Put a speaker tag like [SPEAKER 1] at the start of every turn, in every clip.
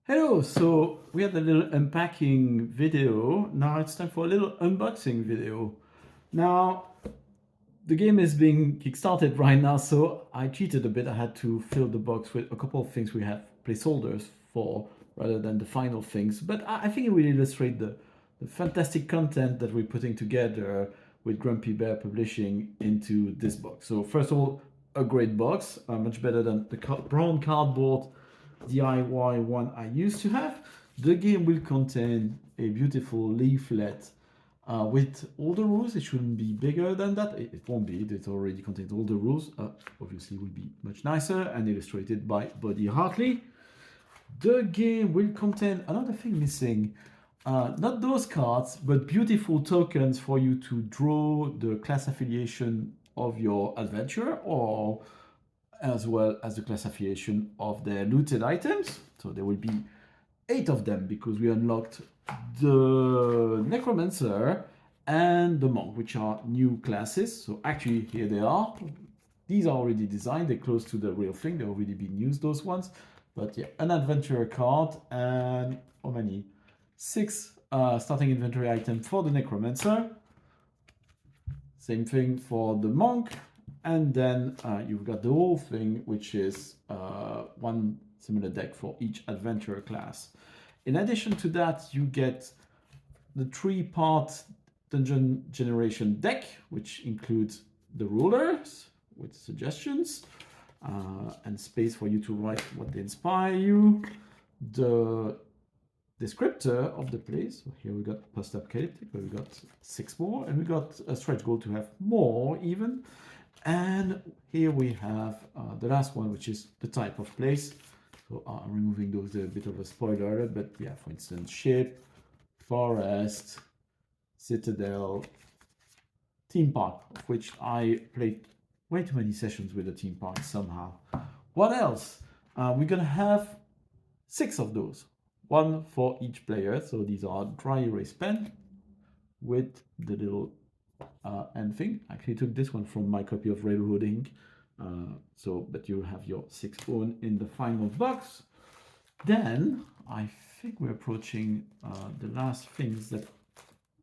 [SPEAKER 1] Hello, so we had a little unpacking video. Now it's time for a little unboxing video. Now, the game is being kickstarted right now, so I cheated a bit. I had to fill the box with a couple of things we have placeholders for rather than the final things. But I think it will illustrate the fantastic content that we're putting together with Grumpy Bear Publishing into this box. So first of all, a great box, much better than the brown cardboard DIY one I used to have. The game will contain a beautiful leaflet with all the rules. It shouldn't be bigger than that. It won't be. It already contains all the rules. Obviously, will be much nicer and illustrated by Bodieh Hartley. The game will contain another thing missing. Not those cards, but beautiful tokens for you to draw the class affiliation of your adventure, or as well as the class affiliation of their looted items. So there will be 8 of them because we unlocked the Necromancer and the Monk, which are new classes. So actually here they are. These are already designed. They're close to the real thing. They've already been used, those ones. But yeah, an adventurer card and how many? 6 starting inventory item for the Necromancer. Same thing for the Monk. And then you've got the whole thing, which is one similar deck for each adventurer class. In addition to that, you get the 3-part dungeon generation deck, which includes the rulers with suggestions and space for you to write what they inspire you, the descriptor of the place. So here we got post-apocalyptic, but we got 6 more, and we got a stretch goal to have more even. And here we have the last one, which is the type of place. So I'm removing those, a bit of a spoiler alert, but yeah, for instance, ship, forest, citadel, theme park, of which I played way too many sessions with the theme park somehow. What else? We're gonna have 6 of those, one for each player. So these are dry erase pen with the little end thing. I actually took this one from my copy of Railroad Ink. But you have your 6 own in the final box. Then I think we're approaching the last things that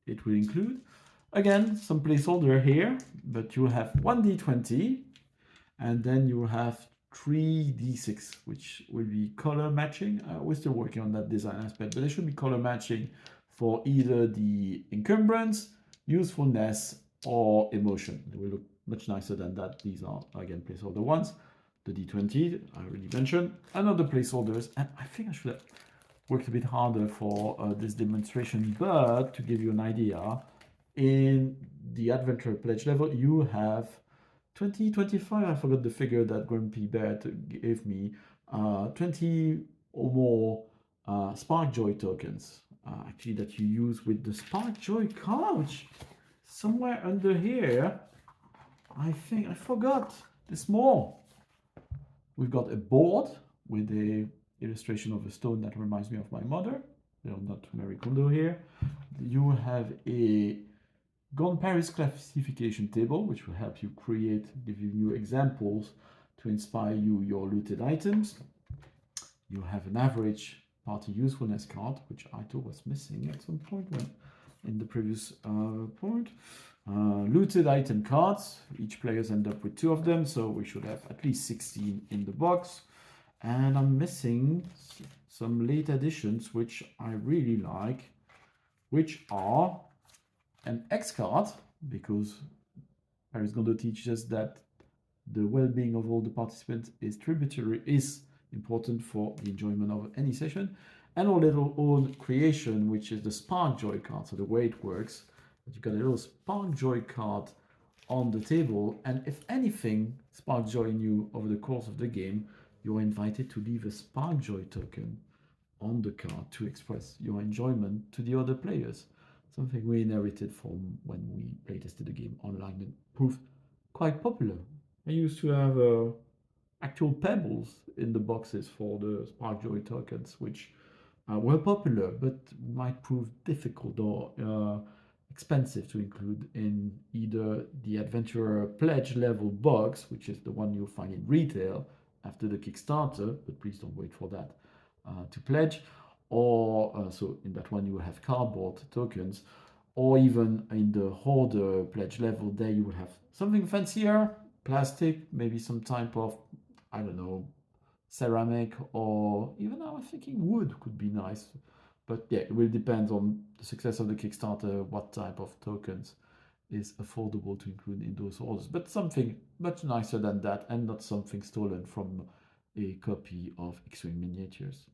[SPEAKER 1] it will include. Again, some placeholder here, but you have 1d20, and then you have 3d6, which will be color matching. We're still working on that design aspect, but they should be color matching for either the encumbrance, usefulness, or emotion. They will look much nicer than that. These are, again, placeholder ones. The d20, I already mentioned. Another placeholders, and I think I should have worked a bit harder for this demonstration, but to give you an idea, in the Adventure Pledge level, you have 20, 25, I forgot the figure that Grumpy Bear gave me, 20 or more Spark Joy tokens, actually, that you use with the Spark Joy card, which somewhere under here, I think I forgot. There's more. We've got a board with a illustration of a stone that reminds me of my mother. Not Mary Kondo here. You have a Gone Paris classification table, which will help you create, give you new examples to inspire you your looted items. You have an average party usefulness card, which I thought was missing at some point when in the previous point. Looted item cards. Each players end up with 2 of them, so we should have at least 16 in the box. And I'm missing some late additions, which I really like, which are an X card, because Paris Gondo teaches us that the well-being of all the participants is important for the enjoyment of any session, and our little own creation, which is the Spark Joy card. So the way it works, you've got a little Spark Joy card on the table, and if anything sparks joy in you over the course of the game, you're invited to leave a Spark Joy token on the card to express your enjoyment to the other players. Something we inherited from when we playtested the game online and proved quite popular. I used to have actual pebbles in the boxes for the Spark Joy tokens, which were popular but might prove difficult or expensive to include in either the Adventurer Pledge level box, which is the one you'll find in retail after the Kickstarter, but please don't wait for that, to pledge, or so in that one you will have cardboard tokens, or even in the hoarder pledge level, there you will have something fancier, plastic, maybe some type of, I don't know, ceramic, or even I was thinking wood could be nice. But yeah, it will depend on the success of the Kickstarter, what type of tokens is affordable to include in those orders. But something much nicer than that, and not something stolen from a copy of X-Wing Miniatures.